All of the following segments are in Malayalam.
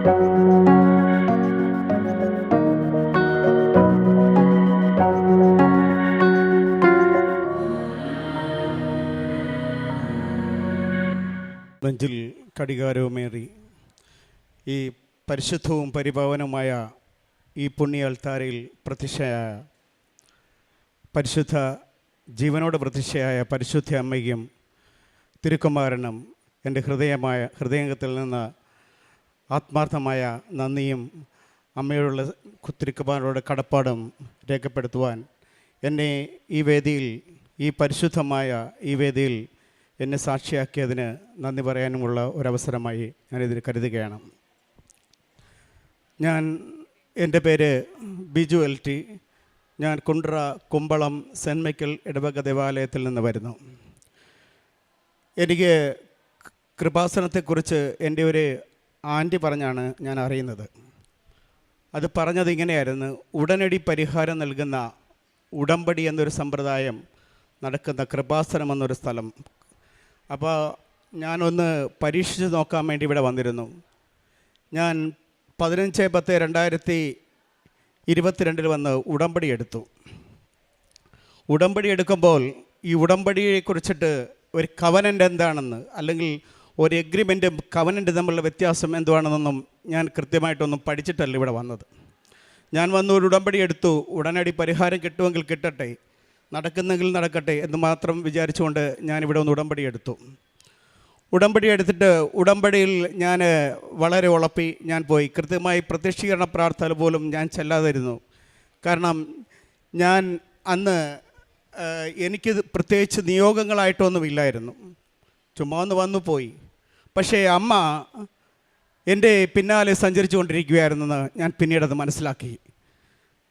നെഞ്ചിൽ കടികാരവുമേറി ഈ പരിശുദ്ധവും പരിപാവനവുമായ ഈ പുണ്യ അൾത്താരയിൽ പ്രത്യക്ഷയായ പരിശുദ്ധ ജീവനോട് പ്രത്യക്ഷയായ പരിശുദ്ധ അമ്മയ്ക്കും തിരുക്കുമാരനും എൻ്റെ ഹൃദയത്തിൽ നിന്ന് ആത്മാർത്ഥമായ നന്ദിയും അമ്മയോടുള്ള തിരുക്കുമാരനോട് കടപ്പാടും രേഖപ്പെടുത്തുവാൻ എന്നെ ഈ വേദിയിൽ, ഈ പരിശുദ്ധമായ ഈ വേദിയിൽ എന്നെ സാക്ഷിയാക്കിയതിന് നന്ദി പറയാനുമുള്ള ഒരവസരമായി ഞാനിതിൽ കരുതുകയാണ്. എൻ്റെ പേര് ബിജു എൽ ടി. ഞാൻ കുണ്ട്ര കുമ്പളം സെൻറ്റ് മൈക്കിൾ ഇടവക ദേവാലയത്തിൽ നിന്ന് വരുന്നു. എനിക്ക് കൃപാസനത്തെക്കുറിച്ച് എൻ്റെ ഒരു ആൻറ്റി പറഞ്ഞാണ് ഞാൻ അറിയുന്നത്. അത് പറഞ്ഞത് ഇങ്ങനെയായിരുന്നു: ഉടനടി പരിഹാരം നൽകുന്ന ഉടമ്പടി എന്നൊരു സമ്പ്രദായം നടക്കുന്ന കൃപാസനം എന്നൊരു സ്ഥലം. അപ്പോൾ ഞാനൊന്ന് പരീക്ഷിച്ച് നോക്കാൻ വേണ്ടി ഇവിടെ വന്നിരുന്നു. ഞാൻ 15/10/2022 വന്ന് ഉടമ്പടി എടുത്തു. ഉടമ്പടി എടുക്കുമ്പോൾ ഈ ഉടമ്പടിയെക്കുറിച്ചിട്ട് ഒരു കവനൻ്റ് എന്താണെന്ന്, അല്ലെങ്കിൽ ഒരു എഗ്രിമെൻറ്റും കവനൻ്റ് തമ്മിലുള്ള വ്യത്യാസം എന്തുവാണെന്നൊന്നും ഞാൻ കൃത്യമായിട്ടൊന്നും പഠിച്ചിട്ടല്ല ഇവിടെ വന്നത്. ഞാൻ വന്ന് ഒരു ഉടമ്പടി എടുത്തു. ഉടനടി പരിഹാരം കിട്ടുമെങ്കിൽ കിട്ടട്ടെ, നടക്കുന്നെങ്കിൽ നടക്കട്ടെ എന്ന് മാത്രം വിചാരിച്ചുകൊണ്ട് ഞാനിവിടെ ഒന്ന് ഉടമ്പടി എടുത്തു. ഉടമ്പടി എടുത്തിട്ട് ഉടമ്പടിയിൽ ഞാൻ വളരെ ഉളപ്പി ഞാൻ പോയി. കൃത്യമായി പ്രത്യക്ഷീകരണ പ്രാർത്ഥന പോലും ഞാൻ ചെല്ലാതിരുന്നു. കാരണം ഞാൻ അന്ന് എനിക്ക് പ്രത്യേകിച്ച് നിയോഗങ്ങളായിട്ടൊന്നുമില്ലായിരുന്നു, ചുമ്മാ ഒന്ന് വന്നു പോയി. പക്ഷേ അമ്മ എൻ്റെ പിന്നാലെ സഞ്ചരിച്ചു കൊണ്ടിരിക്കുകയായിരുന്നെന്ന് ഞാൻ പിന്നീടത് മനസ്സിലാക്കി.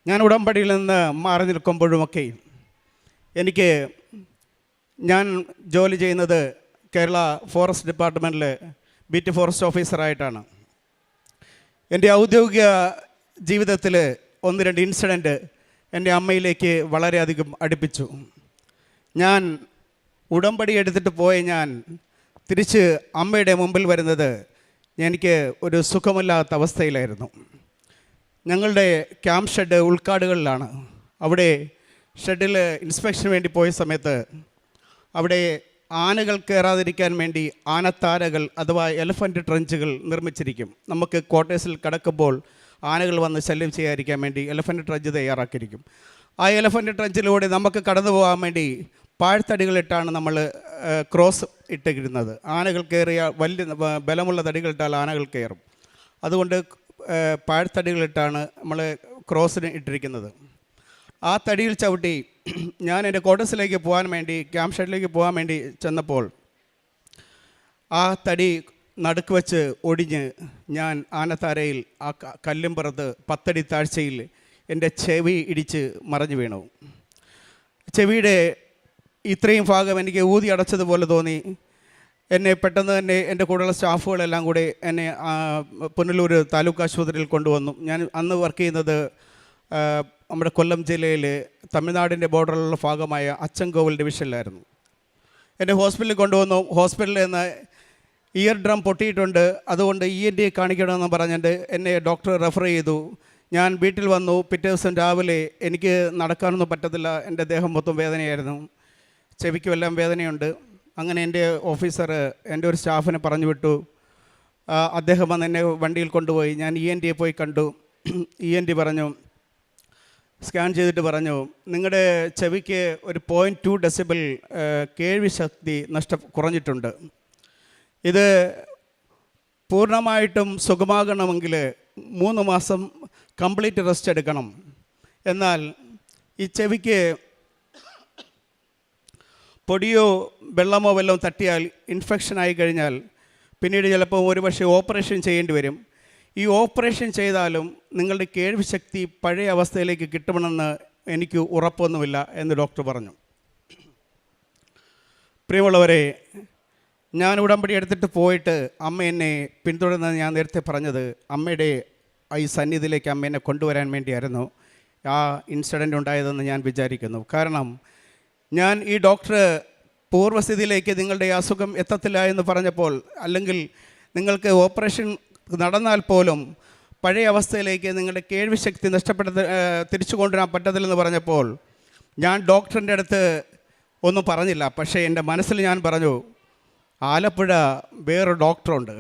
ഞാൻ ഉടമ്പടിയിൽ നിന്ന് മാറി നിൽക്കുമ്പോഴുമൊക്കെ ഞാൻ ജോലി ചെയ്യുന്നത് കേരള ഫോറസ്റ്റ് ഡിപ്പാർട്ട്മെൻറ്റിൽ ബീറ്റ് ഫോറസ്റ്റ് ഓഫീസറായിട്ടാണ്. എൻ്റെ ഔദ്യോഗിക ജീവിതത്തിൽ 1-2 ഇൻസിഡൻറ്റ് എൻ്റെ അമ്മയിലേക്ക് വളരെയധികം അടുപ്പിച്ചു. ഞാൻ ഉടമ്പടി എടുത്തിട്ട് ഞാൻ തിരിച്ച് അമ്മയുടെ മുമ്പിൽ വരുന്നത് എനിക്ക് ഒരു സുഖമില്ലാത്ത അവസ്ഥയിലായിരുന്നു. ഞങ്ങളുടെ ക്യാമ്പ് ഷെഡ് ഉൾക്കാടുകളിലാണ്. അവിടെ ഷെഡിൽ ഇൻസ്പെക്ഷന് വേണ്ടി പോയ സമയത്ത് അവിടെ ആനകൾ കയറാതിരിക്കാൻ വേണ്ടി ആനത്താരകൾ അഥവാ എലഫൻറ്റ് ട്രഞ്ചുകൾ നിർമ്മിച്ചിരിക്കും. നമുക്ക് ക്വാർട്ടേഴ്സിൽ കിടക്കുമ്പോൾ ആനകൾ വന്ന് ശല്യം ചെയ്യാതിരിക്കാൻ വേണ്ടി എലഫൻറ്റ് ട്രഞ്ച് തയ്യാറാക്കിയിരിക്കും. ആ എലഫൻറ്റ് ട്രഞ്ചിലൂടെ നമുക്ക് കടന്നു പോകാൻ വേണ്ടി പാഴ്ത്തടികളിട്ടാണ് നമ്മൾ ക്രോസ് ഇട്ടിരുന്നത്. ആനകൾ കയറിയ വലിയ ബലമുള്ള തടികളിട്ടാൽ ആനകൾ കയറും. അതുകൊണ്ട് പാഴ്ത്തടികളിട്ടാണ് നമ്മൾ ക്രോസിന് ഇട്ടിരിക്കുന്നത്. ആ തടിയിൽ ചവിട്ടി ഞാൻ എൻ്റെ ക്വാർട്ടേഴ്സിലേക്ക് പോകാൻ വേണ്ടി, ക്യാമ്പ് ഷെഡിലേക്ക് പോകാൻ വേണ്ടി ചെന്നപ്പോൾ ആ തടി നടുക്ക് വെച്ച് ഒടിഞ്ഞ് ഞാൻ ആനത്താരയിൽ ആ കല്ലും പുറത്ത് 10 അടി താഴ്ചയിൽ എൻ്റെ ചെവി ഇടിച്ച് മറിഞ്ഞു വീണു. ചെവിയുടെ ഇത്രയും ഭാഗം എനിക്ക് ഊതി അടച്ചതുപോലെ തോന്നി. എന്നെ പെട്ടെന്ന് തന്നെ എൻ്റെ കൂടെയുള്ള സ്റ്റാഫുകളെല്ലാം കൂടി എന്നെ പുനലൂർ താലൂക്ക് ആശുപത്രിയിൽ കൊണ്ടുവന്നു. ഞാൻ അന്ന് വർക്ക് ചെയ്യുന്നത് നമ്മുടെ കൊല്ലം ജില്ലയിൽ തമിഴ്നാടിൻ്റെ ബോർഡറിലുള്ള ഭാഗമായ അച്ചൻകോവിൽ ഡിവിഷനിലായിരുന്നു. എന്നെ ഹോസ്പിറ്റലിൽ കൊണ്ടുവന്നു. ഹോസ്പിറ്റലിൽ നിന്ന് ഇയർ ഡ്രം പൊട്ടിയിട്ടുണ്ട്, അതുകൊണ്ട് ENT കാണിക്കണമെന്ന് പറഞ്ഞിട്ട് എന്നെ ഡോക്ടർ റെഫർ ചെയ്തു. ഞാൻ വീട്ടിൽ വന്നു. പിറ്റേ ദിവസം രാവിലെ എനിക്ക് നടക്കാനൊന്നും പറ്റത്തില്ല. എൻ്റെ ദേഹം മൊത്തം വേദനയായിരുന്നു, ചെവിക്കും എല്ലാം വേദനയുണ്ട്. അങ്ങനെ എൻ്റെ ഓഫീസർ എൻ്റെ ഒരു സ്റ്റാഫിനെ പറഞ്ഞു വിട്ടു. അദ്ദേഹം വന്ന് എന്നെ വണ്ടിയിൽ കൊണ്ടുപോയി. ഞാൻ ENT പോയി കണ്ടു. ENT പറഞ്ഞു, സ്കാൻ ചെയ്തിട്ട് പറഞ്ഞു, നിങ്ങളുടെ ചെവിക്ക് ഒരു 0.2 ഡെസിബിൾ കേൾവി ശക്തി കുറഞ്ഞിട്ടുണ്ട്. ഇത് പൂർണ്ണമായിട്ടും സുഖമാകണമെങ്കിൽ 3 മാസം കംപ്ലീറ്റ് റെസ്റ്റ് എടുക്കണം. എന്നാൽ ഈ ചെവിക്ക് പൊടിയോ വെള്ളമോ വല്ലതും തട്ടിയാൽ ഇൻഫെക്ഷൻ ആയി കഴിഞ്ഞാൽ പിന്നീട് ചിലപ്പോൾ ഒരുപക്ഷെ ഓപ്പറേഷൻ ചെയ്യേണ്ടി വരും. ഈ ഓപ്പറേഷൻ ചെയ്താലും നിങ്ങളുടെ കേൾവി ശക്തി പഴയ അവസ്ഥയിലേക്ക് കിട്ടുമെന്ന് എനിക്ക് ഉറപ്പൊന്നുമില്ല എന്ന് ഡോക്ടർ പറഞ്ഞു. പ്രിയമുള്ളവരെ, ഞാൻ ഉടമ്പടി എടുത്തിട്ട് പോയിട്ട് അമ്മ എന്നെ പിന്തുടർന്ന് ഞാൻ നേരത്തെ പറഞ്ഞത് അമ്മയുടെ ഈ സന്നിധിയിലേക്ക് അമ്മ എന്നെ കൊണ്ടുവരാൻ വേണ്ടിയായിരുന്നു ആ ഇൻസിഡൻ്റ് ഉണ്ടായതെന്ന് ഞാൻ വിചാരിക്കുന്നു. കാരണം ഞാൻ ഈ ഡോക്ടർ പൂർവ്വസ്ഥിതിയിലേക്ക് നിങ്ങളുടെ അസുഖം എത്തത്തില്ല എന്ന് പറഞ്ഞപ്പോൾ, അല്ലെങ്കിൽ നിങ്ങൾക്ക് ഓപ്പറേഷൻ നടന്നാൽ പോലും പഴയ അവസ്ഥയിലേക്ക് നിങ്ങളുടെ കേൾവി ശക്തി തിരിച്ചു കൊണ്ടുവരാൻ പറ്റത്തില്ലെന്ന് പറഞ്ഞപ്പോൾ ഞാൻ ഡോക്ടറിൻ്റെ അടുത്ത് ഒന്നും പറഞ്ഞില്ല. പക്ഷേ എൻ്റെ മനസ്സിൽ ഞാൻ പറഞ്ഞു, ആലപ്പുഴ വേറൊരു ഡോക്ടറുണ്ട്,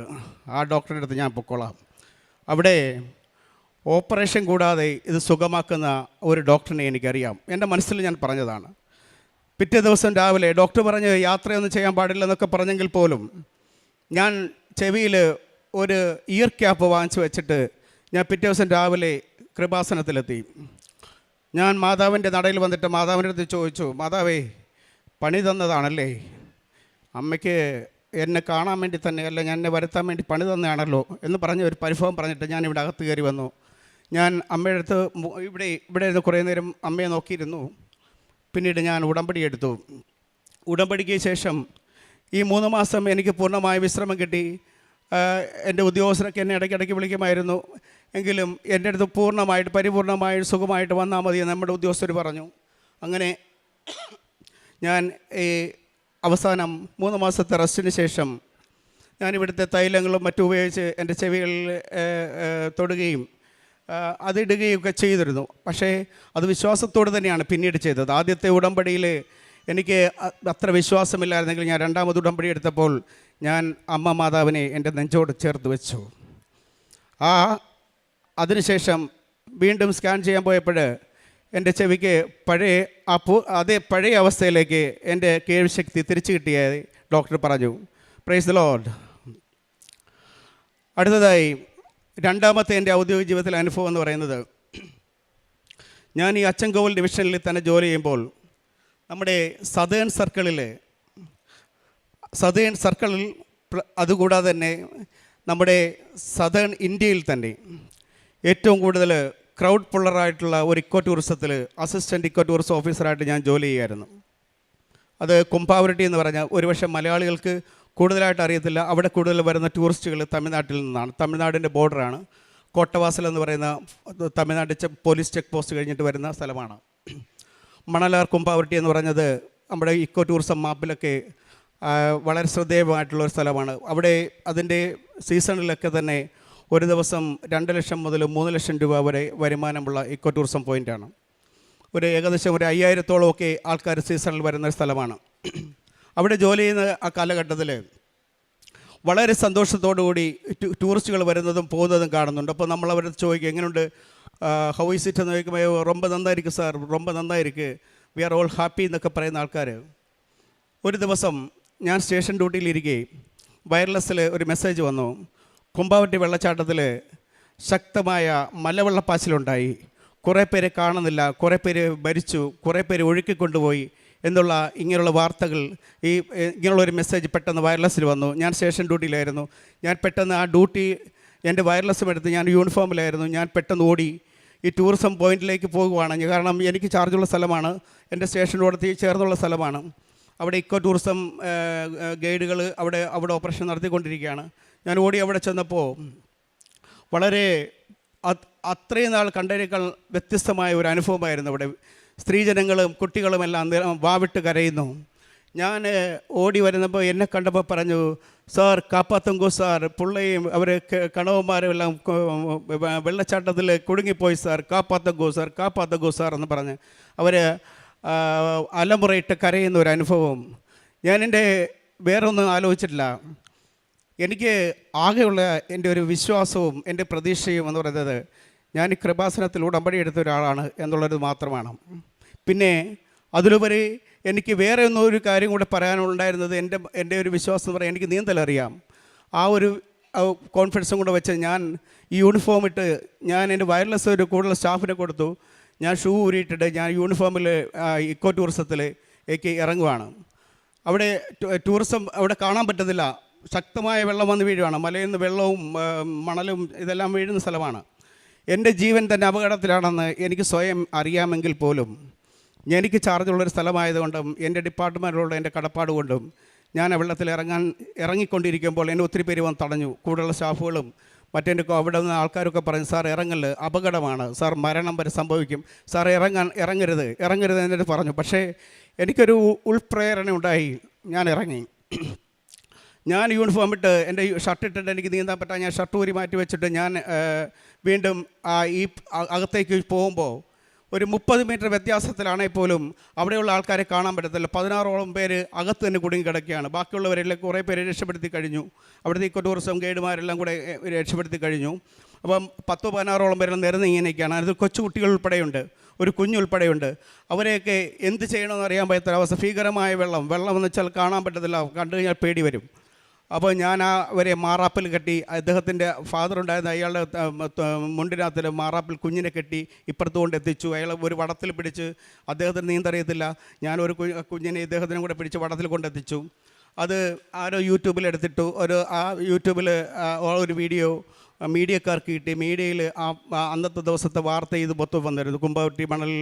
ആ ഡോക്ടറുടെ അടുത്ത് ഞാൻ പൊക്കോളാം. അവിടെ ഓപ്പറേഷൻ കൂടാതെ ഇത് സുഖമാക്കുന്ന ഒരു ഡോക്ടറിനെ എനിക്കറിയാം. എൻ്റെ മനസ്സിൽ ഞാൻ പറഞ്ഞതാണ്. പിറ്റേ ദിവസം രാവിലെ ഡോക്ടർ പറഞ്ഞ് യാത്രയൊന്നും ചെയ്യാൻ പാടില്ലെന്നൊക്കെ പറഞ്ഞെങ്കിൽ പോലും ഞാൻ ചെവിയിൽ ഒരു ഇയർ ക്യാപ്പ് വാങ്ങിച്ചു വെച്ചിട്ട് ഞാൻ പിറ്റേ ദിവസം രാവിലെ കൃപാസനത്തിലെത്തി. ഞാൻ മാതാവിൻ്റെ നടയിൽ വന്നിട്ട് മാതാവിൻ്റെ അടുത്ത് ചോദിച്ചു, മാതാവേ, പണി തന്നതാണല്ലേ? അമ്മയ്ക്ക് എന്നെ കാണാൻ വേണ്ടി തന്നെയല്ല, ഞാൻ എന്നെ വരുത്താൻ വേണ്ടി പണി തന്നെയാണല്ലോ എന്ന് പറഞ്ഞ് ഒരു പരിഭവം പറഞ്ഞിട്ട് ഞാൻ ഇവിടെ അകത്ത് കയറി വന്നു. ഞാൻ അമ്മയുടെ അടുത്ത് ഇവിടെ ഇരുന്ന് കുറേ നേരം അമ്മയെ നോക്കിയിരുന്നു. പിന്നീട് ഞാൻ ഉടമ്പടി എടുത്തു. ഉടമ്പടിക്ക് ശേഷം ഈ 3 മാസം എനിക്ക് പൂർണ്ണമായ വിശ്രമം കിട്ടി. എൻ്റെ ഉദ്യോഗസ്ഥരൊക്കെ എന്നെ ഇടയ്ക്കിടയ്ക്ക് വിളിക്കുമായിരുന്നു. എങ്കിലും എൻ്റെ അടുത്ത് പരിപൂർണമായിട്ട് സുഖമായിട്ട് വന്നാൽ മതി നമ്മുടെ ഉദ്യോഗസ്ഥർ പറഞ്ഞു. അങ്ങനെ ഞാൻ ഈ അവസാനം 3 മാസത്തെ റെസ്റ്റിന് ശേഷം ഞാൻ ഇവിടുത്തെ തൈലങ്ങളും മറ്റും ഉപയോഗിച്ച് എൻ്റെ ചെവികളിൽ തൊടുകയും അതിടുകയൊക്കെ ചെയ്തിരുന്നു. പക്ഷേ അത് വിശ്വാസത്തോடு തന്നെയാണ് പിന്നീട് ചെയ്തത്. ആദ്യത്തെ ഉടമ്പടിയിൽ എനിക്ക് അത്ര വിശ്വാസമില്ലായിരുന്നെങ്കിൽ ഞാൻ രണ്ടാമത് ഉടമ്പടി എടുത്തപ്പോൾ ഞാൻ അമ്മ മാതാവിനെ എൻ്റെ നെഞ്ചോട് ചേർത്ത് വെച്ചു. അതിനുശേഷം വീണ്ടും സ്കാൻ ചെയ്യാൻ പോയപ്പോൾ എൻ്റെ ചെവിക്ക് അതേ പഴയ അവസ്ഥയിലേക്ക് എൻ്റെ കേൾവിശക്തി തിരിച്ചു കിട്ടിയായി ഡോക്ടർ പറഞ്ഞു. Praise the Lord. അടുത്തതായി രണ്ടാമത്തെ എൻ്റെ ഔദ്യോഗിക ജീവിതത്തിലെ അനുഭവം എന്ന് പറയുന്നത്, ഞാൻ ഈ അച്ചൻകോവിൽ ഡിവിഷനിൽ തന്നെ ജോലി ചെയ്യുമ്പോൾ നമ്മുടെ സതേൺ സർക്കിളിൽ അതുകൂടാതെ തന്നെ നമ്മുടെ സതേൺ ഇന്ത്യയിൽ തന്നെ ഏറ്റവും കൂടുതൽ ക്രൗഡ് പുള്ളറായിട്ടുള്ള ഒരു ഇക്കോ ടൂറിസത്തിൽ അസിസ്റ്റൻറ്റ് ഇക്കോ ടൂറിസം ഓഫീസറായിട്ട് ഞാൻ ജോലി ചെയ്യുമായിരുന്നു. അത് കുംഭാവുരുട്ടി എന്ന് പറഞ്ഞാൽ ഒരുപക്ഷെ മലയാളികൾക്ക് കൂടുതലായിട്ട് അറിയത്തില്ല. അവിടെ കൂടുതൽ വരുന്ന ടൂറിസ്റ്റുകൾ തമിഴ്നാട്ടിൽ നിന്നാണ്. തമിഴ്നാടിൻ്റെ ബോർഡറാണ്. കോട്ടവാസൽ എന്ന് പറയുന്ന തമിഴ്നാട് പോലീസ് ചെക്ക് പോസ്റ്റ് കഴിഞ്ഞിട്ട് വരുന്ന സ്ഥലമാണ്. മണലാർ കുംഭാവുരുട്ടി എന്ന് പറഞ്ഞത് നമ്മുടെ ഇക്കോ ടൂറിസം മാപ്പിലൊക്കെ വളരെ ശ്രദ്ധേയമായിട്ടുള്ളൊരു സ്ഥലമാണ്. അവിടെ അതിൻ്റെ സീസണിലൊക്കെ തന്നെ ഒരു ദിവസം 2 ലക്ഷം മുതൽ 3 ലക്ഷം രൂപ വരെ വരുമാനമുള്ള ഇക്കോ ടൂറിസം പോയിൻ്റാണ്. ഏകദേശം 5000-ഓളം ഒക്കെ ആൾക്കാർ സീസണിൽ വരുന്ന സ്ഥലമാണ്. അവിടെ ജോലി ചെയ്യുന്ന ആ കാലഘട്ടത്തിൽ വളരെ സന്തോഷത്തോടുകൂടി ടൂറിസ്റ്റുകൾ വരുന്നതും പോകുന്നതും കാണുന്നുണ്ട്. അപ്പോൾ നമ്മൾ അവരുടെ ചോദിക്കും, എങ്ങനെയുണ്ട്, ഹൗ ഈസ് ഇറ്റ് എന്ന് ചോദിക്കുമ്പോൾ റൊമ്പ നന്നായിരിക്കും സാർ, റൊമ്പ നന്നായിരിക്കും, വി ആർ ഓൾ ഹാപ്പി എന്നൊക്കെ പറയുന്ന ആൾക്കാർ. ഒരു ദിവസം ഞാൻ സ്റ്റേഷൻ ഡ്യൂട്ടിയിലിരിക്കെ വയർലെസ്സിൽ ഒരു മെസ്സേജ് വന്നു. കുംഭാവുരുട്ടി വെള്ളച്ചാട്ടത്തിൽ ശക്തമായ മലവെള്ളപ്പാച്ചിലുണ്ടായി, കുറേ പേരെ കാണുന്നില്ല, കുറേ പേര് മരിച്ചു, കുറേ പേര് ഒഴുക്കിക്കൊണ്ടുപോയി എന്നുള്ള ഇങ്ങനെയുള്ള വാർത്തകൾ, ഇങ്ങനെയുള്ളൊരു മെസ്സേജ് പെട്ടെന്ന് വയർലെസ്സിൽ വന്നു. ഞാൻ സ്റ്റേഷൻ ഡ്യൂട്ടിയിലായിരുന്നു. ഞാൻ പെട്ടെന്ന് ആ ഡ്യൂട്ടി എൻ്റെ വയർലെസ്സും എടുത്ത്, ഞാൻ യൂണിഫോമിലായിരുന്നു, ഞാൻ പെട്ടെന്ന് ഓടി ഈ ടൂറിസം പോയിൻറ്റിലേക്ക് പോകുവാണ്. കാരണം എനിക്ക് ചാർജുള്ള സ്ഥലമാണ്, എൻ്റെ സ്റ്റേഷനോട് ചേർന്നുള്ള സ്ഥലമാണ്. അവിടെ ഇക്കോ ടൂറിസം ഗൈഡുകൾ അവിടെ ഓപ്പറേഷൻ നടത്തിക്കൊണ്ടിരിക്കുകയാണ്. ഞാൻ ഓടി അവിടെ ചെന്നപ്പോൾ വളരെ അത്രയും നാൾ കണ്ടതിനേക്കാൾ വ്യത്യസ്തമായ ഒരു അനുഭവമായിരുന്നു. അവിടെ സ്ത്രീജനങ്ങളും കുട്ടികളുമെല്ലാം വാവിട്ട് കരയുന്നു. ഞാൻ ഓടി വരുന്നപ്പോൾ എന്നെ കണ്ടപ്പോൾ പറഞ്ഞു, സാർ കാപ്പാത്തുങ്കോ സാർ, പിള്ളയും അവർ കണവന്മാരും എല്ലാം വെള്ളച്ചാട്ടത്തിൽ കുടുങ്ങിപ്പോയി സാർ, കാപ്പാത്തുങ്കോ സാർ, കാപ്പാത്തുങ്കോ സാർ എന്ന് പറഞ്ഞ് അവർ അലമുറയിട്ട് കരയുന്ന ഒരു അനുഭവം. ഞാനെൻ്റെ വേറൊന്നും ആലോചിച്ചിട്ടില്ല. എനിക്ക് ആകെയുള്ള എൻ്റെ ഒരു വിശ്വാസവും എൻ്റെ പ്രതീക്ഷയും എന്ന് പറയുന്നത് ഞാൻ ഈ കൃപാസനത്തിൽ ഉടമ്പടി എടുത്ത ഒരാളാണ് എന്നുള്ളത് മാത്രമാണ്. പിന്നെ അതിലുപരി എനിക്ക് വേറെ ഒരു കാര്യം കൂടെ പറയാനുണ്ടായിരുന്നത്, എൻ്റെ ഒരു വിശ്വാസം എന്ന് പറയാൻ എനിക്ക് നീന്തലറിയാം. ആ ഒരു കോൺഫിഡൻസും കൂടെ വെച്ച് ഞാൻ ഈ യൂണിഫോം ഇട്ട് ഞാൻ എൻ്റെ വയർലെസ് ഒരു കൂടുതൽ സ്റ്റാഫിനെ കൊടുത്തു. ഞാൻ ഷൂ ഊരിയിട്ടിട്ട് ഞാൻ യൂണിഫോമിൽ ഇക്കോ ടൂറിസത്തിലേക്ക് ഇറങ്ങുവാണ്. അവിടെ ടൂറിസം അവിടെ കാണാൻ പറ്റുന്നില്ല, ശക്തമായ വെള്ളം വന്ന് വീഴുവാണ്. മലയിൽ നിന്ന് വെള്ളവും മണലും ഇതെല്ലാം വീഴുന്ന സ്ഥലമാണ്. എൻ്റെ ജീവൻ തന്നെ അപകടത്തിലാണെന്ന് എനിക്ക് സ്വയം അറിയാമെങ്കിൽ പോലും എനിക്ക് ചാർജുള്ളൊരു സ്ഥലമായതുകൊണ്ടും എൻ്റെ ഡിപ്പാർട്ട്മെൻറ്റിലുള്ള എൻ്റെ കടപ്പാട് കൊണ്ടും ഞാൻ ആ വെള്ളത്തിൽ ഇറങ്ങിക്കൊണ്ടിരിക്കുമ്പോൾ എന്നെ ഒത്തിരി പേര് വന്ന് തടഞ്ഞു. കൂടുതലുള്ള സ്റ്റാഫുകളും മറ്റെൻ്റെ അവിടെ നിന്ന് ആൾക്കാരൊക്കെ പറഞ്ഞു, സാർ ഇറങ്ങല്, അപകടമാണ് സാർ, മരണം വരെ സംഭവിക്കും സാർ, ഇറങ്ങരുത് എന്നിട്ട് പറഞ്ഞു. പക്ഷേ എനിക്കൊരു ഉൾപ്രേരണ ഉണ്ടായി, ഞാൻ ഇറങ്ങി. ഞാൻ യൂണിഫോം ഇട്ട് എൻ്റെ ഷർട്ട് ഇട്ടിട്ട് എനിക്ക് നീന്താൻ പറ്റാൻ ഞാൻ ഷർട്ട് ഊരി മാറ്റി വെച്ചിട്ട് ഞാൻ വീണ്ടും ഈ അകത്തേക്ക് പോകുമ്പോൾ ഒരു 30 മീറ്റർ വ്യത്യാസത്തിലാണെങ്കിൽ പോലും അവിടെയുള്ള ആൾക്കാരെ കാണാൻ പറ്റത്തില്ല. 16ഓളം പേര് അകത്ത് തന്നെ കുടുങ്ങി കിടക്കുകയാണ്. ബാക്കിയുള്ളവരെല്ലാം കുറേ പേര് രക്ഷപ്പെടുത്തി കഴിഞ്ഞു. അവിടുത്തെ ഇക്കോ ടൂറിസം ഗൈഡുമാരെല്ലാം കൂടെ രക്ഷപ്പെടുത്തി കഴിഞ്ഞു. അപ്പം 10-16ഓളം പേരെല്ലാം നിരന്ന് ഇങ്ങനെയൊക്കെയാണ്. അത് കൊച്ചുകുട്ടികൾ ഉൾപ്പെടെയുണ്ട്, ഒരു കുഞ്ഞുൾപ്പെടെയുണ്ട്. അവരെയൊക്കെ എന്ത് ചെയ്യണമെന്ന് അറിയാൻ പറ്റാത്തൊരവസ്ഥ. ഭീകരമായ വെള്ളം എന്ന് വെച്ചാൽ കാണാൻ പറ്റത്തില്ല, കണ്ടു കഴിഞ്ഞാൽ പേടി വരും. അപ്പോൾ ഞാൻ അവരെ മാറാപ്പിൽ കെട്ടി, അദ്ദേഹത്തിൻ്റെ ഫാദർ ഉണ്ടായിരുന്ന അയാളുടെ മുണ്ടിനകത്തിൽ മാറാപ്പിൽ കുഞ്ഞിനെ കെട്ടി ഇപ്പുറത്ത് കൊണ്ടെത്തിച്ചു. അയാൾ ഒരു വടത്തിൽ പിടിച്ച്, അദ്ദേഹത്തിന് നീന്തറിയത്തില്ല, ഞാനൊരു കുഞ്ഞിനെ ഇദ്ദേഹത്തിനും കൂടെ പിടിച്ച് വടത്തിൽ കൊണ്ടെത്തിച്ചു. അത് ആരോ യൂട്യൂബിൽ എടുത്തിട്ടു. ആ യൂട്യൂബിൽ ഒരു വീഡിയോ മീഡിയക്കാർക്ക് കിട്ടി. മീഡിയയിൽ അന്നത്തെ ദിവസത്തെ വാർത്ത ഇത് മൊത്തം വന്നിരുന്നു. കുമ്പവട്ടി മണൽ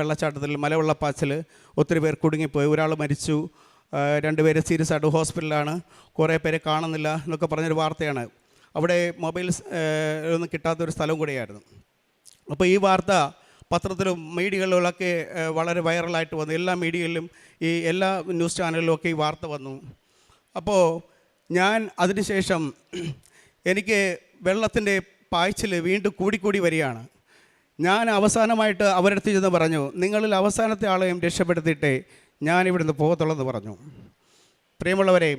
വെള്ളച്ചാട്ടത്തിൽ മലവെള്ളപ്പാച്ചിൽ ഒത്തിരി പേർ കുടുങ്ങിപ്പോയി, ഒരാൾ മരിച്ചു, 2 പേര് സീരിയസ് ആയിട്ട് ഹോസ്പിറ്റലിലാണ്, കുറേ പേരെ കാണുന്നില്ല എന്നൊക്കെ പറഞ്ഞൊരു വാർത്തയാണ്. അവിടെ മൊബൈൽസ് ഒന്നും കിട്ടാത്തൊരു സ്ഥലം കൂടിയായിരുന്നു. അപ്പോൾ ഈ വാർത്ത പത്രത്തിലും മീഡിയകളിലൊക്കെ വളരെ വൈറലായിട്ട് വന്നു. എല്ലാ മീഡിയകളിലും ഈ എല്ലാ ന്യൂസ് ചാനലിലും ഒക്കെ ഈ വാർത്ത വന്നു. അപ്പോൾ ഞാൻ അതിനുശേഷം എനിക്ക് വെള്ളത്തിൻ്റെ പായ്ച്ചിൽ വീണ്ടും കൂടിക്കൂടി വരികയാണ്. ഞാൻ അവസാനമായിട്ട് അവരുടെ അടുത്ത് ചെന്ന് പറഞ്ഞു, നിങ്ങളിൽ അവസാനത്തെ ആളെയും രക്ഷപ്പെടുത്തിയിട്ടേ ഞാനിവിടുന്ന് പോകത്തുള്ളെന്ന് പറഞ്ഞു. പ്രിയമുള്ളവരെ,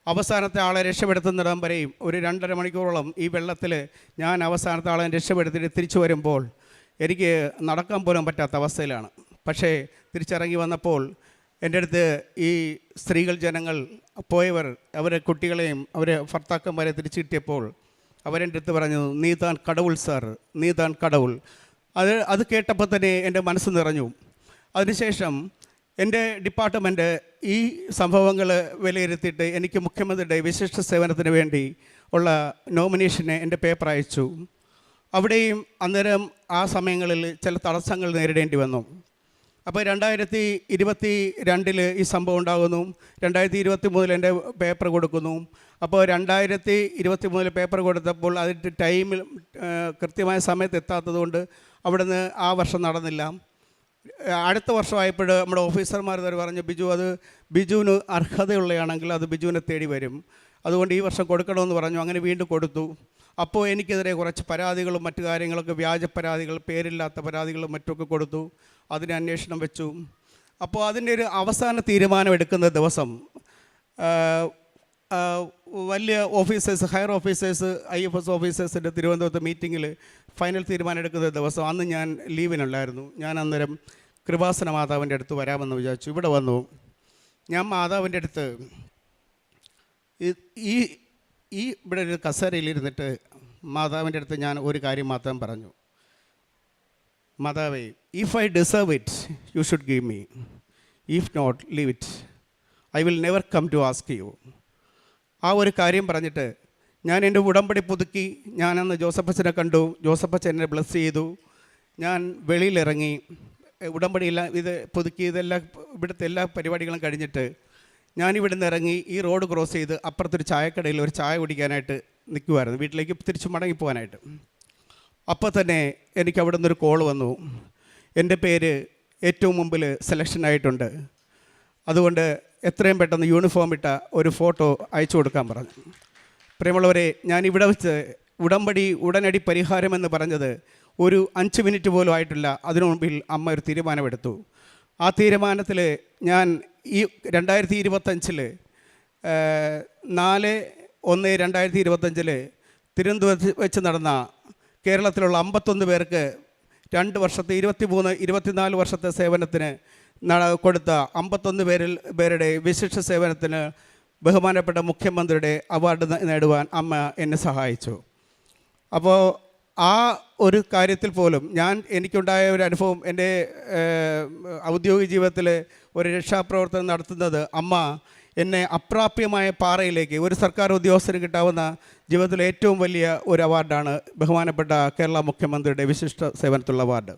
അവസാനത്തെ ആളെ രക്ഷപ്പെടുത്തുന്നിടം വരെയും ഒരു 2.5 മണിക്കൂറോളം ഈ വെള്ളത്തിൽ ഞാൻ അവസാനത്തെ ആളെ രക്ഷപ്പെടുത്തിയിട്ട് തിരിച്ചു വരുമ്പോൾ എനിക്ക് നടക്കാൻ പോലും പറ്റാത്ത അവസ്ഥയിലാണ്. പക്ഷേ തിരിച്ചിറങ്ങി വന്നപ്പോൾ എൻ്റെ അടുത്ത് ഈ സ്ത്രീകൾ, ജനങ്ങൾ, പോയവർ, അവരെ കുട്ടികളെയും അവരെ ഭർത്താക്കന്മാരെ തിരിച്ചു കിട്ടിയപ്പോൾ അവരെൻ്റെ അടുത്ത് പറഞ്ഞു, നീ താൻ കടവുൾ സാർ, നീ താൻ കടവുൾ. അത് കേട്ടപ്പോൾ തന്നെ എൻ്റെ മനസ്സ് നിറഞ്ഞു. അതിനുശേഷം എൻ്റെ ഡിപ്പാർട്ട്മെൻറ്റ് ഈ സംഭവങ്ങൾ വിലയിരുത്തിയിട്ട് എനിക്ക് മുഖ്യമന്ത്രിയുടെ വിശിഷ്ട സേവനത്തിന് വേണ്ടി ഉള്ള നോമിനേഷന് എൻ്റെ പേപ്പർ അയച്ചു. അവിടെയും അന്നേരം ആ സമയങ്ങളിൽ ചില തടസ്സങ്ങൾ നേരിടേണ്ടി വന്നു. അപ്പോൾ 2022 ഈ സംഭവം ഉണ്ടാകുന്നു. 2023 എൻ്റെ പേപ്പർ കൊടുക്കുന്നു. അപ്പോൾ 2023 പേപ്പർ കൊടുത്തപ്പോൾ അതിൻ്റെ ടൈമിൽ കൃത്യമായ സമയത്ത് എത്താത്തതുകൊണ്ട് അവിടുന്ന് ആ വർഷം നടന്നില്ല. അടുത്ത വർഷമായപ്പോൾ നമ്മുടെ ഓഫീസർമാർ പറഞ്ഞു, ബിജുവിന് അർഹതയുള്ളതാണെങ്കിൽ അത് ബിജുവിനെ തേടി വരും, അതുകൊണ്ട് ഈ വർഷം കൊടുക്കണമെന്ന് പറഞ്ഞു. അങ്ങനെ വീണ്ടും കൊടുത്തു. അപ്പോൾ എനിക്കെതിരെ കുറച്ച് പരാതികളും മറ്റു കാര്യങ്ങളൊക്കെ, വ്യാജ പരാതികൾ, പേരില്ലാത്ത പരാതികളും മറ്റുമൊക്കെ കൊടുത്തു. അതിന് അന്വേഷണം വെച്ചു. അപ്പോൾ അതിൻ്റെ ഒരു അവസാന തീരുമാനം എടുക്കുന്ന ദിവസം വലിയ ഓഫീസേഴ്സ്, ഹയർ ഓഫീസേഴ്സ്, IFS ഓഫീസേഴ്സിൻ്റെ തിരുവനന്തപുരത്ത് മീറ്റിങ്ങിൽ ഫൈനൽ തീരുമാനം എടുക്കുന്ന ദിവസം അന്ന് ഞാൻ ലീവിനുണ്ടായിരുന്നു. ഞാൻ അന്നേരം കൃപാസന മാതാവിൻ്റെ അടുത്ത് വരാമെന്ന് വിചാരിച്ചു. ഇവിടെ വന്നു. ഞാൻ മാതാവിൻ്റെ അടുത്ത് ഇവിടെ ഒരു കസേരയിലിരുന്നിട്ട് മാതാവിൻ്റെ അടുത്ത് ഞാൻ ഒരു കാര്യം മാത്രം പറഞ്ഞു, മാതാവേ, if I deserve it you should give me, if not leave it, I will never come to ask you. ആ ഒരു കാര്യം പറഞ്ഞിട്ട് ഞാൻ എൻ്റെ ഉടമ്പടി പുതുക്കി. ഞാനന്ന് ജോസഫച്ചനെ കണ്ടു. ജോസഫച്ചൻ എന്നെ ബ്ലെസ് ചെയ്തു. ഞാൻ വെളിയിലിറങ്ങി, ഉടമ്പടിയെല്ലാം ഇത് പുതുക്കി, ഇതെല്ലാം ഇവിടുത്തെ എല്ലാ പരിപാടികളും കഴിഞ്ഞിട്ട് ഞാനിവിടുന്ന് ഇറങ്ങി ഈ റോഡ് ക്രോസ് ചെയ്ത് അപ്പുറത്തൊരു ചായക്കടയിൽ ഒരു ചായ കുടിക്കാനായിട്ട് നിൽക്കുമായിരുന്നു, വീട്ടിലേക്ക് തിരിച്ച് മടങ്ങിപ്പോകാനായിട്ട്. അപ്പോൾ തന്നെ എനിക്ക് അവിടെ നിന്നൊരു കോൾ വന്നു, എൻ്റെ പേര് ഏറ്റവും മുമ്പിൽ സെലക്ഷനായിട്ടുണ്ട്, അതുകൊണ്ട് എത്രയും പെട്ടെന്ന് യൂണിഫോം ഇട്ട ഒരു ഫോട്ടോ അയച്ചു കൊടുക്കാൻ പറഞ്ഞു. പ്രിയമുള്ളവരെ, ഞാനിവിടെ വെച്ച് ഉടമ്പടി ഉടനടി പരിഹാരമെന്ന് പറഞ്ഞത് ഒരു 5 മിനിറ്റ് പോലും ആയിട്ടില്ല. അതിനു മുമ്പിൽ അമ്മ ഒരു തീരുമാനമെടുത്തു. ആ തീരുമാനത്തിൽ ഞാൻ ഈ 2025 4/1/2025 തിരുവനന്തപുരത്ത് വെച്ച് നടന്ന കേരളത്തിലുള്ള 51 പേർക്ക് 2 വർഷത്തെ 23-24 വർഷത്തെ സേവനത്തിന് കൊടുത്ത 51 പേരുടെ വിശിഷ്ട സേവനത്തിന് ബഹുമാനപ്പെട്ട മുഖ്യമന്ത്രിയുടെ അവാർഡ് നേടുവാൻ അമ്മ എന്നെ സഹായിച്ചു. അപ്പോൾ ആ ഒരു കാര്യത്തിൽ പോലും എനിക്കുണ്ടായ ഒരു അനുഭവം, എൻ്റെ ഔദ്യോഗിക ജീവിതത്തിൽ ഒരു രക്ഷാപ്രവർത്തനം നടത്തുന്നത് അമ്മ എന്നെ അപ്രാപ്യമായ പാറയിലേക്ക്, ഒരു സർക്കാർ ഉദ്യോഗസ്ഥന് കിട്ടാവുന്ന ജീവിതത്തിലെ ഏറ്റവും വലിയ ഒരു അവാർഡാണ് ബഹുമാനപ്പെട്ട കേരള മുഖ്യമന്ത്രിയുടെ വിശിഷ്ട സേവനത്തിലുള്ള അവാർഡ്.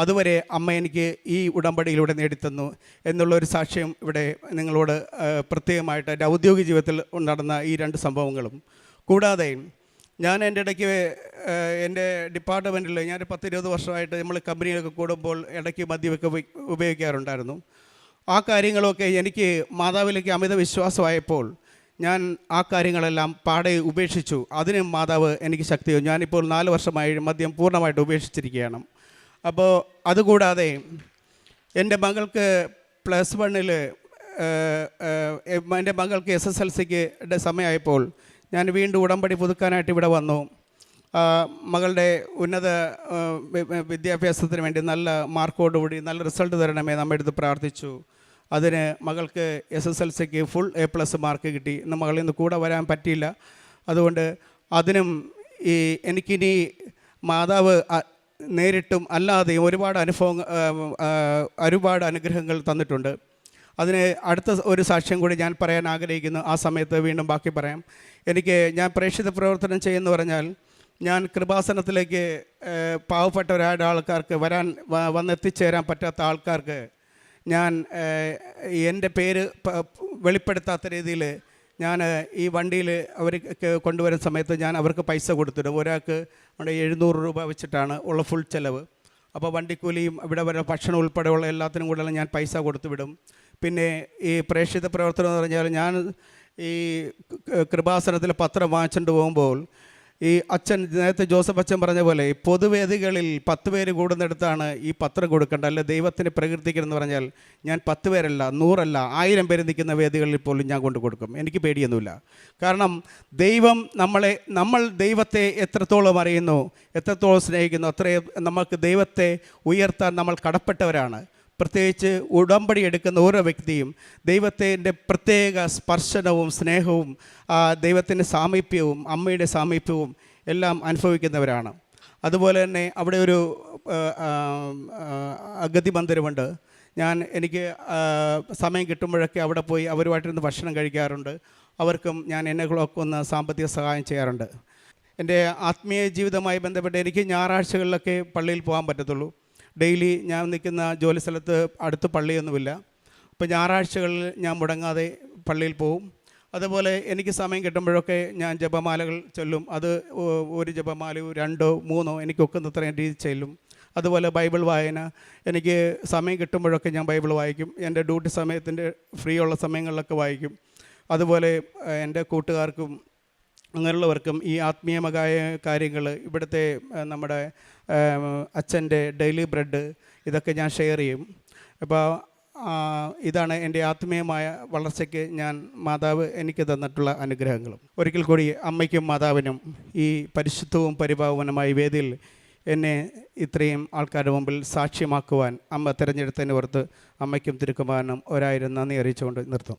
അതുവരെ അമ്മ എനിക്ക് ഈ ഉടമ്പടിയിലൂടെ നേടിത്തന്നു എന്നുള്ളൊരു സാക്ഷ്യം ഇവിടെ നിങ്ങളോട് പ്രത്യേകമായിട്ട് എൻ്റെ ഔദ്യോഗിക ജീവിതത്തിൽ നടന്ന ഈ 2 സംഭവങ്ങളും. കൂടാതെ ഞാൻ എൻ്റെ ഇടയ്ക്ക് എൻ്റെ ഡിപ്പാർട്ട്മെൻറ്റിൽ ഞാൻ 10-20 വർഷമായിട്ട് നമ്മൾ കമ്പനികളൊക്കെ കൂടുമ്പോൾ ഇടയ്ക്ക് മദ്യമൊക്കെ ഉപയോഗിക്കാറുണ്ടായിരുന്നു. ആ കാര്യങ്ങളൊക്കെ എനിക്ക് മാതാവിലേക്ക് അമിത വിശ്വാസമായപ്പോൾ ഞാൻ ആ കാര്യങ്ങളെല്ലാം പാടെ ഉപേക്ഷിച്ചു. അതിന് മാതാവ് എനിക്ക് ശക്തിയോ. ഞാനിപ്പോൾ 4 വർഷമായി മദ്യം പൂർണ്ണമായിട്ട് ഉപേക്ഷിച്ചിരിക്കുകയാണ്. അപ്പോൾ അതുകൂടാതെ എൻ്റെ മകൾക്ക് +1 എൻ്റെ മകൾക്ക് SSLCക്ക് സമയമായപ്പോൾ ഞാൻ വീണ്ടും ഉടമ്പടി പുതുക്കാനായിട്ട് ഇവിടെ വന്നു. മകളുടെ ഉന്നത വിദ്യാഭ്യാസത്തിന് വേണ്ടി നല്ല മാർക്കോടുകൂടി നല്ല റിസൾട്ട് തരണമേ നമ്മെടുത്ത് പ്രാർത്ഥിച്ചു. അതിന് മകൾക്ക് SSLCക്ക് ഫുൾ A+ മാർക്ക് കിട്ടി. ഇന്ന് മകളിൽ നിന്ന് കൂടെ വരാൻ പറ്റിയില്ല. അതുകൊണ്ട് അതിനും എനിക്കിനി മാതാവ് നേരിട്ടും അല്ലാതെയും ഒരുപാട് അനുഗ്രഹങ്ങൾ തന്നിട്ടുണ്ട്. അതിന് അടുത്ത ഒരു സാക്ഷ്യം കൂടി ഞാൻ പറയാൻ ആഗ്രഹിക്കുന്നു. ആ സമയത്ത് വീണ്ടും ബാക്കി പറയാം. ഞാൻ പ്രേക്ഷിത പ്രവർത്തനം ചെയ്യുമെന്ന് പറഞ്ഞാൽ ഞാൻ കൃപാസനത്തിലേക്ക് പാവപ്പെട്ട ആൾക്കാർക്ക് വന്നെത്തിച്ചേരാൻ പറ്റാത്ത ആൾക്കാർക്ക് ഞാൻ എൻ്റെ പേര് വെളിപ്പെടുത്താത്ത രീതിയിൽ ഞാൻ ഈ വണ്ടിയിൽ അവർക്ക് കൊണ്ടുവരുന്ന സമയത്ത് ഞാൻ അവർക്ക് പൈസ കൊടുത്തിടും. ഒരാൾക്ക് അവിടെ 700 രൂപ വെച്ചിട്ടാണ് ഉള്ള ഫുൾ ചിലവ്. അപ്പോൾ വണ്ടിക്കൂലിയും ഇവിടെ വരെ ഭക്ഷണം ഉൾപ്പെടെയുള്ള എല്ലാത്തിനും കൂടെ ഞാൻ പൈസ കൊടുത്തു വിടും. പിന്നെ ഈ പ്രേക്ഷിത പ്രവർത്തനം എന്ന് പറഞ്ഞാൽ ഞാൻ ഈ കൃപാസനത്തിൽ പത്രം വാങ്ങിച്ചുകൊണ്ട് പോകുമ്പോൾ ഈ അച്ഛൻ നേരത്തെ ജോസഫ് അച്ഛൻ പറഞ്ഞ പോലെ പൊതുവേദികളിൽ 10 പേര് കൂടുന്നിടത്താണ് ഈ പത്രം കൊടുക്കേണ്ടത്. അല്ല ദൈവത്തിന് പ്രകീർത്തിക്കണമെന്ന് പറഞ്ഞാൽ ഞാൻ 10 പേരല്ല, 100 അല്ല, 1000 പേര് നിൽക്കുന്ന വേദികളിൽ പോലും ഞാൻ കൊണ്ട് കൊടുക്കും. എനിക്ക് പേടിയൊന്നുമില്ല. കാരണം നമ്മൾ ദൈവത്തെ എത്രത്തോളം അറിയുന്നു, എത്രത്തോളം സ്നേഹിക്കുന്നു, അത്രയും നമുക്ക് ദൈവത്തെ ഉയർത്താൻ നമ്മൾ കടപ്പെട്ടവരാണ്. പ്രത്യേകിച്ച് ഉടമ്പടി എടുക്കുന്ന ഓരോ വ്യക്തിയും ദൈവത്തിൻ്റെ പ്രത്യേക സ്പർശനവും സ്നേഹവും ദൈവത്തിൻ്റെ സാമീപ്യവും അമ്മയുടെ സാമീപ്യവും എല്ലാം അനുഭവിക്കുന്നവരാണ്. അതുപോലെ തന്നെ അവിടെ ഒരു അഗതി മന്ദിരമുണ്ട്. എനിക്ക് സമയം കിട്ടുമ്പോഴൊക്കെ അവിടെ പോയി അവരുമായിട്ടിരുന്ന് ഭക്ഷണം കഴിക്കാറുണ്ട്. അവർക്കും ഞാൻ എന്നെകളൊക്കെ ഒന്ന് സാമ്പത്തിക സഹായം ചെയ്യാറുണ്ട്. എൻ്റെ ആത്മീയ ജീവിതവുമായി ബന്ധപ്പെട്ട് എനിക്ക് ഞായറാഴ്ചകളിലൊക്കെ പള്ളിയിൽ പോകാൻ പറ്റത്തുള്ളൂ. ഡെയിലി ഞാൻ നിൽക്കുന്ന ജോലി സ്ഥലത്ത് അടുത്ത് പള്ളിയൊന്നുമില്ല. അപ്പോൾ ഞായറാഴ്ചകളിൽ ഞാൻ മുടങ്ങാതെ പള്ളിയിൽ പോവും. അതുപോലെ എനിക്ക് സമയം കിട്ടുമ്പോഴൊക്കെ ഞാൻ ജപമാലകൾ ചൊല്ലും. അത് ഒരു ജപമാലയോ 2 3 എനിക്കൊക്കുന്നത്രയും രീതി ചെല്ലും. അതുപോലെ ബൈബിൾ വായന, എനിക്ക് സമയം കിട്ടുമ്പോഴൊക്കെ ഞാൻ ബൈബിൾ വായിക്കും. എൻ്റെ ഡ്യൂട്ടി സമയത്തിൻ്റെ ഫ്രീ ഉള്ള സമയങ്ങളിലൊക്കെ വായിക്കും. അതുപോലെ എൻ്റെ കൂട്ടുകാർക്കും അങ്ങനെയുള്ളവർക്കും ഈ ആത്മീയമായ കാര്യങ്ങൾ, ഇവിടുത്തെ നമ്മുടെ അച്ഛൻ്റെ ഡെയിലി ബ്രെഡ്, ഇതൊക്കെ ഞാൻ ഷെയർ ചെയ്യും. അപ്പോൾ ഇതാണ് എൻ്റെ ആത്മീയമായ വളർച്ചയ്ക്ക് മാതാവ് എനിക്ക് തന്നിട്ടുള്ള അനുഗ്രഹങ്ങളും. ഒരിക്കൽ കൂടി അമ്മയ്ക്കും മാതാവിനും ഈ പരിശുദ്ധവും പരിപാവനമായ വേദിയിൽ എന്നെ ഇത്രയും ആൾക്കാരുടെ മുമ്പിൽ സാക്ഷ്യമാക്കുവാൻ അമ്മ തിരഞ്ഞെടുത്തതിന് ഓർത്ത് അമ്മയ്ക്കും തിരുക്കുമാരനും 1000 നന്ദി അറിയിച്ചുകൊണ്ട് നിർത്തും.